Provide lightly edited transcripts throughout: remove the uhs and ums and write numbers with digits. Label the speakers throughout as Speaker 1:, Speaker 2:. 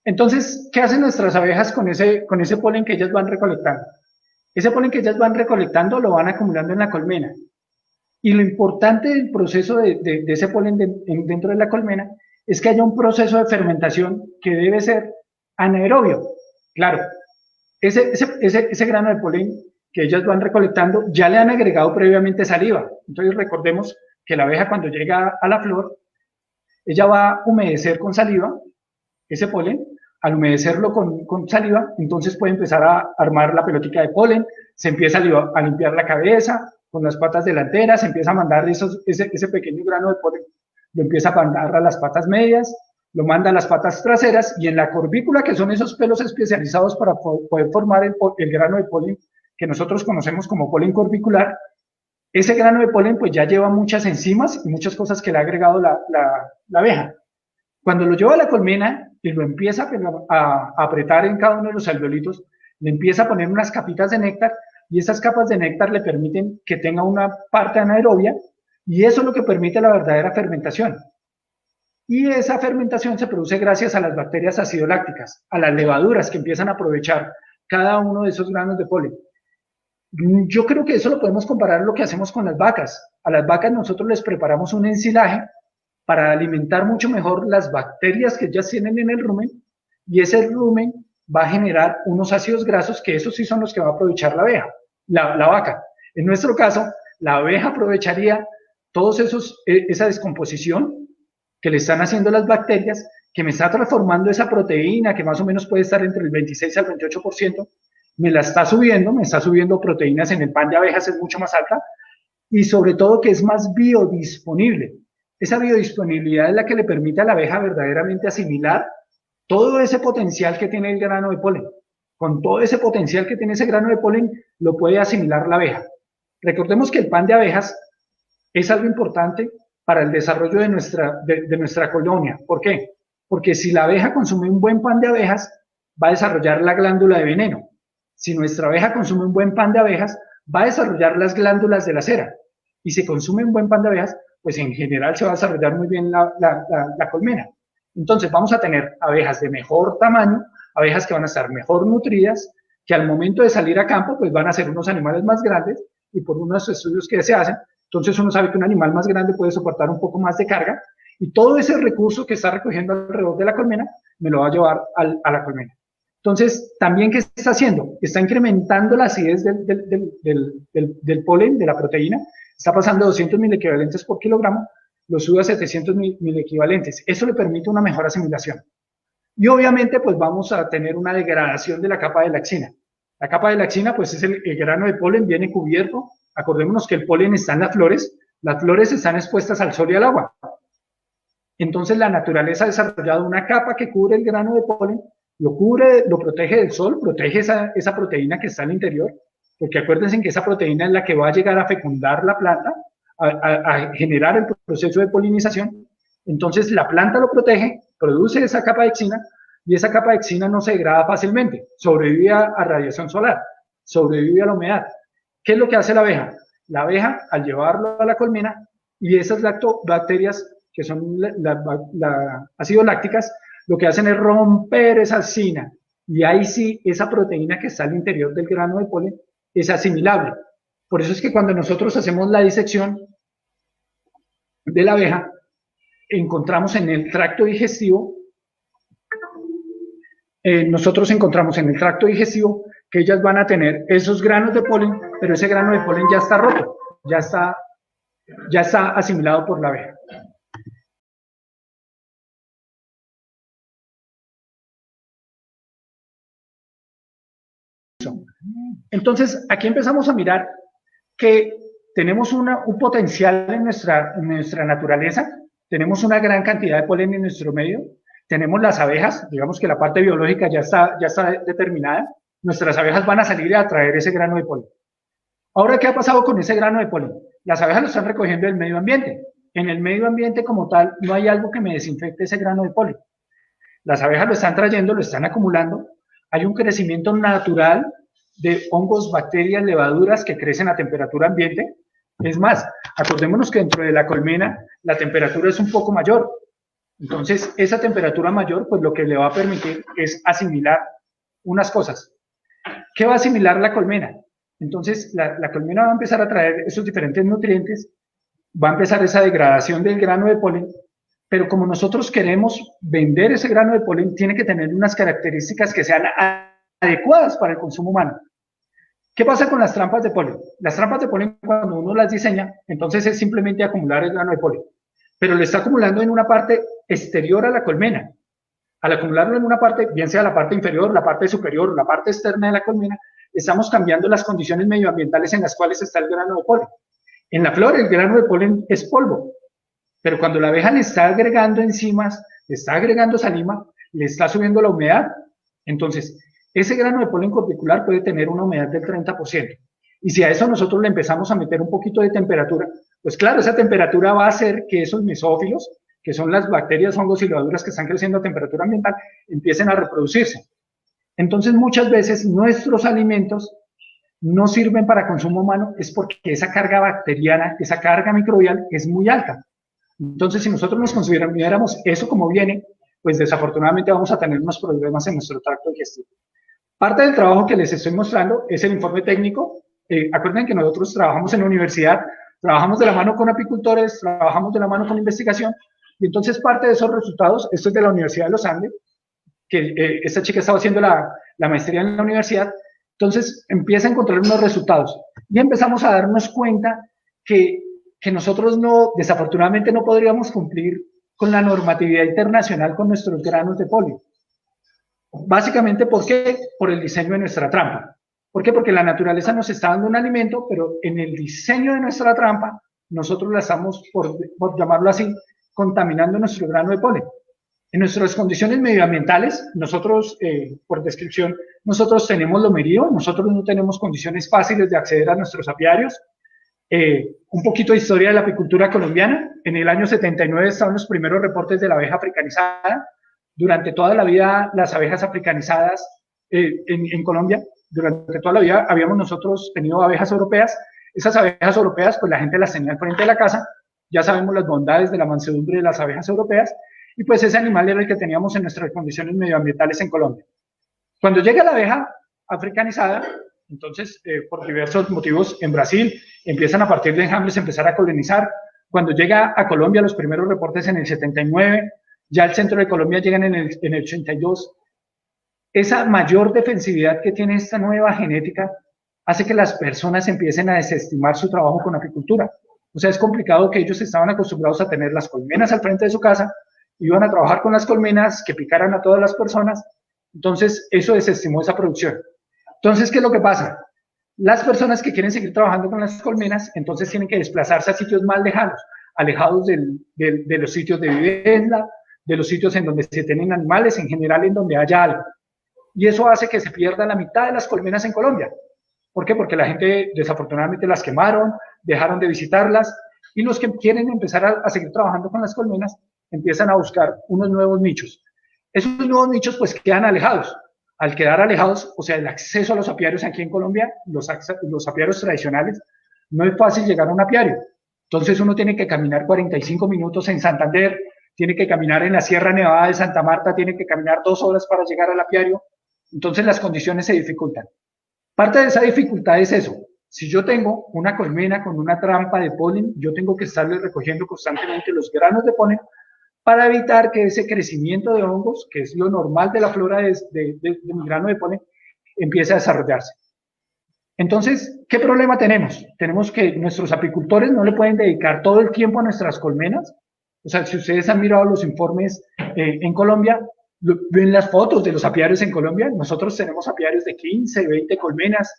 Speaker 1: Entonces, ¿qué hacen nuestras abejas con ese polen que ellas van recolectando? Ese polen que ellas van recolectando lo van acumulando en la colmena. Y lo importante del proceso de ese polen dentro de la colmena es que haya un proceso de fermentación que debe ser anaerobio. Claro, ese grano de polen que ellas van recolectando ya le han agregado previamente saliva. Entonces recordemos que la abeja cuando llega a la flor, ella va a humedecer con saliva ese polen. Al humedecerlo con saliva, entonces puede empezar a armar la pelotica de polen, se empieza a limpiar la cabeza con las patas delanteras, se empieza a mandar ese pequeño grano de polen, lo empieza a mandar a las patas medias, lo manda a las patas traseras, y en la corbícula, que son esos pelos especializados para poder formar el grano de polen que nosotros conocemos como polen corbicular, ese grano de polen pues ya lleva muchas enzimas y muchas cosas que le ha agregado la abeja. Cuando lo lleva a la colmena y lo empieza a apretar en cada uno de los alveolitos, le empieza a poner unas capitas de néctar, y esas capas de néctar le permiten que tenga una parte anaerobia, y eso es lo que permite la verdadera fermentación. Y esa fermentación se produce gracias a las bacterias acidolácticas, a las levaduras que empiezan a aprovechar cada uno de esos granos de polen. Yo creo que eso lo podemos comparar a lo que hacemos con las vacas. A las vacas nosotros les preparamos un ensilaje para alimentar mucho mejor las bacterias que ellas tienen en el rumen, y ese rumen va a generar unos ácidos grasos que esos sí son los que va a aprovechar la abeja, la vaca. En nuestro caso, la abeja aprovecharía todos esa descomposición que le están haciendo las bacterias, que me está transformando esa proteína que más o menos puede estar entre el 26 al 28%, me está subiendo proteínas en el pan de abejas, es mucho más alta, y sobre todo que es más biodisponible. Esa biodisponibilidad es la que le permite a la abeja verdaderamente asimilar todo ese potencial que tiene el grano de polen. Con todo ese potencial que tiene ese grano de polen, lo puede asimilar la abeja. Recordemos que el pan de abejas es algo importante para el desarrollo de nuestra colonia. ¿Por qué? Porque si la abeja consume un buen pan de abejas, va a desarrollar la glándula de veneno. Si nuestra abeja consume un buen pan de abejas, va a desarrollar las glándulas de la cera. Y si consume un buen pan de abejas, pues en general se va a desarrollar muy bien la colmena. Entonces vamos a tener abejas de mejor tamaño, abejas que van a estar mejor nutridas, que al momento de salir a campo pues van a ser unos animales más grandes, y por unos estudios que se hacen, entonces uno sabe que un animal más grande puede soportar un poco más de carga, y todo ese recurso que está recogiendo alrededor de la colmena me lo va a llevar a la colmena. Entonces, también, ¿qué está haciendo? Está incrementando la acidez del polen, de la proteína. Está pasando de 200 mil equivalentes por kilogramo, lo sube a 700 mil equivalentes. Eso le permite una mejor asimilación. Y obviamente, pues vamos a tener una degradación de la capa de laxina. La capa de laxina, pues es el grano de polen, viene cubierto. Acordémonos que el polen está en las flores están expuestas al sol y al agua. Entonces, la naturaleza ha desarrollado una capa que cubre el grano de polen, lo cubre, lo protege del sol, protege esa proteína que está al interior, porque acuérdense que esa proteína es la que va a llegar a fecundar la planta, a generar el proceso de polinización. Entonces la planta lo protege, produce esa capa de exina, y esa capa de exina no se degrada fácilmente, sobrevive a radiación solar, sobrevive a la humedad. ¿Qué es lo que hace la abeja? La abeja, al llevarlo a la colmena, y esas lactobacterias, que son ácidos lácticas, lo que hacen es romper esa exina, y ahí sí esa proteína que está al interior del grano de polen es asimilable. Por eso es que cuando nosotros hacemos la disección de la abeja, encontramos en el tracto digestivo, que ellas van a tener esos granos de polen, pero ese grano de polen ya está roto, ya está asimilado por la abeja. Entonces, aquí empezamos a mirar que tenemos un potencial en nuestra naturaleza, tenemos una gran cantidad de polen en nuestro medio, tenemos las abejas, digamos que la parte biológica ya está determinada, nuestras abejas van a salir a traer ese grano de polen. Ahora, ¿qué ha pasado con ese grano de polen? Las abejas lo están recogiendo del medio ambiente. En el medio ambiente como tal, no hay algo que me desinfecte ese grano de polen. Las abejas lo están trayendo, lo están acumulando, hay un crecimiento natural de hongos, bacterias, levaduras que crecen a temperatura ambiente. Es más, acordémonos que dentro de la colmena la temperatura es un poco mayor. Entonces, esa temperatura mayor, pues lo que le va a permitir es asimilar unas cosas. ¿Qué va a asimilar la colmena? Entonces, la colmena va a empezar a traer esos diferentes nutrientes, va a empezar esa degradación del grano de polen, pero como nosotros queremos vender ese grano de polen, tiene que tener unas características que sean adecuadas para el consumo humano. ¿Qué pasa con las trampas de polen? Las trampas de polen, cuando uno las diseña, entonces es simplemente acumular el grano de polen, pero lo está acumulando en una parte exterior a la colmena. Al acumularlo en una parte, bien sea la parte inferior, la parte superior, la parte externa de la colmena, estamos cambiando las condiciones medioambientales en las cuales está el grano de polen. En la flor, el grano de polen es polvo, pero cuando la abeja le está agregando enzimas, le está agregando salima, le está subiendo la humedad, entonces ese grano de polen corticular puede tener una humedad del 30%. Y si a eso nosotros le empezamos a meter un poquito de temperatura, pues claro, esa temperatura va a hacer que esos mesófilos, que son las bacterias, hongos y levaduras que están creciendo a temperatura ambiental, empiecen a reproducirse. Entonces muchas veces nuestros alimentos no sirven para consumo humano es porque esa carga bacteriana, esa carga microbial es muy alta. Entonces, si nosotros nos consideráramos eso como viene, pues desafortunadamente vamos a tener unos problemas en nuestro tracto digestivo. Parte del trabajo que les estoy mostrando es el informe técnico. Acuerden que nosotros trabajamos en la universidad, trabajamos de la mano con apicultores, trabajamos de la mano con investigación, y entonces parte de esos resultados, esto es de la Universidad de los Andes, que esta chica estaba haciendo la maestría en la universidad, entonces empieza a encontrar unos resultados y empezamos a darnos cuenta que nosotros no, desafortunadamente no podríamos cumplir con la normatividad internacional con nuestros granos de polen. Básicamente, ¿por qué? Por el diseño de nuestra trampa. ¿Por qué? Porque la naturaleza nos está dando un alimento, pero en el diseño de nuestra trampa, nosotros la estamos, por llamarlo así, contaminando nuestro grano de polen. En nuestras condiciones medioambientales, nosotros, por descripción, nosotros tenemos lomerío, nosotros no tenemos condiciones fáciles de acceder a nuestros apiarios. Un poquito de historia de la apicultura colombiana. En el año 79 estaban los primeros reportes de la abeja africanizada. Durante toda la vida, las abejas africanizadas en Colombia, durante toda la vida habíamos nosotros tenido abejas europeas. Esas abejas europeas, pues la gente las tenía al frente de la casa. Ya sabemos las bondades de la mansedumbre de las abejas europeas. Y pues ese animal era el que teníamos en nuestras condiciones medioambientales en Colombia. Cuando llega la abeja africanizada, entonces, por diversos motivos, en Brasil empiezan a partir de enjambres a empezar a colonizar. Cuando llega a Colombia, los primeros reportes en el 79, ya el centro de Colombia llegan en el 82. Esa mayor defensividad que tiene esta nueva genética hace que las personas empiecen a desestimar su trabajo con apicultura. O sea, es complicado que ellos estaban acostumbrados a tener las colmenas al frente de su casa, iban a trabajar con las colmenas que picaran a todas las personas, entonces eso desestimó esa producción. Entonces, ¿qué es lo que pasa? Las personas que quieren seguir trabajando con las colmenas, entonces tienen que desplazarse a sitios más lejanos, alejados de los sitios de vivienda, de los sitios en donde se tienen animales, en general en donde haya algo. Y eso hace que se pierda la mitad de las colmenas en Colombia. ¿Por qué? Porque la gente desafortunadamente las quemaron, dejaron de visitarlas, y los que quieren empezar a seguir trabajando con las colmenas empiezan a buscar unos nuevos nichos. Esos nuevos nichos pues quedan alejados. Al quedar alejados, o sea, el acceso a los apiarios aquí en Colombia, los apiarios tradicionales, no es fácil llegar a un apiario. Entonces uno tiene que caminar 45 minutos en Santander, tiene que caminar en la Sierra Nevada de Santa Marta, tiene que caminar 2 horas para llegar al apiario. Entonces las condiciones se dificultan. Parte de esa dificultad es eso. Si yo tengo una colmena con una trampa de polen, yo tengo que estarle recogiendo constantemente los granos de polen para evitar que ese crecimiento de hongos, que es lo normal de la flora de mi grano de polen, empiece a desarrollarse. Entonces, ¿qué problema tenemos? Tenemos que nuestros apicultores no le pueden dedicar todo el tiempo a nuestras colmenas. O sea, si ustedes han mirado los informes en Colombia, ven las fotos de los apiarios en Colombia. Nosotros tenemos apiarios de 15, 20 colmenas,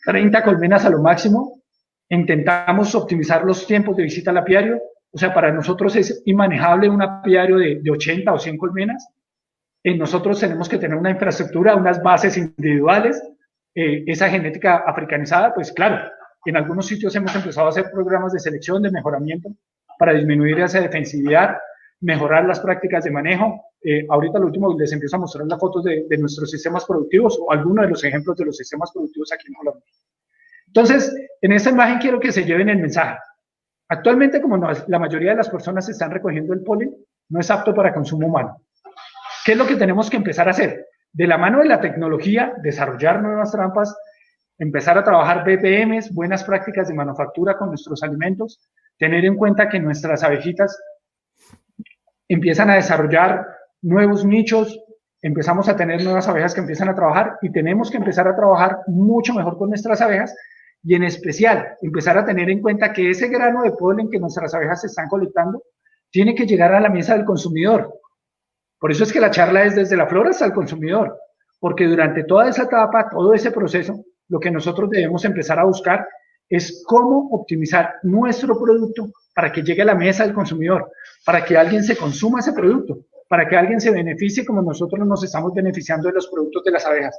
Speaker 1: 30 colmenas a lo máximo. Intentamos optimizar los tiempos de visita al apiario. O sea, para nosotros es inmanejable un apiario de 80 o 100 colmenas. Nosotros tenemos que tener una infraestructura, unas bases individuales. Esa genética africanizada, pues claro, en algunos sitios hemos empezado a hacer programas de selección, de mejoramiento, para disminuir esa defensividad, mejorar las prácticas de manejo. Ahorita lo último les empiezo a mostrar las fotos de nuestros sistemas productivos o algunos de los ejemplos de los sistemas productivos aquí en Colombia. Entonces, en esta imagen quiero que se lleven el mensaje. Actualmente, como la mayoría de las personas están recogiendo el polen, no es apto para consumo humano. ¿Qué es lo que tenemos que empezar a hacer? De la mano de la tecnología, desarrollar nuevas trampas, empezar a trabajar BPMs, buenas prácticas de manufactura con nuestros alimentos, tener en cuenta que nuestras abejitas empiezan a desarrollar nuevos nichos, empezamos a tener nuevas abejas que empiezan a trabajar y tenemos que empezar a trabajar mucho mejor con nuestras abejas y en especial empezar a tener en cuenta que ese grano de polen que nuestras abejas están colectando tiene que llegar a la mesa del consumidor. Por eso es que la charla es desde la flor hasta el consumidor, porque durante toda esa etapa, todo ese proceso, lo que nosotros debemos empezar a buscar es cómo optimizar nuestro producto para que llegue a la mesa del consumidor, para que alguien se consuma ese producto, para que alguien se beneficie como nosotros nos estamos beneficiando de los productos de las abejas.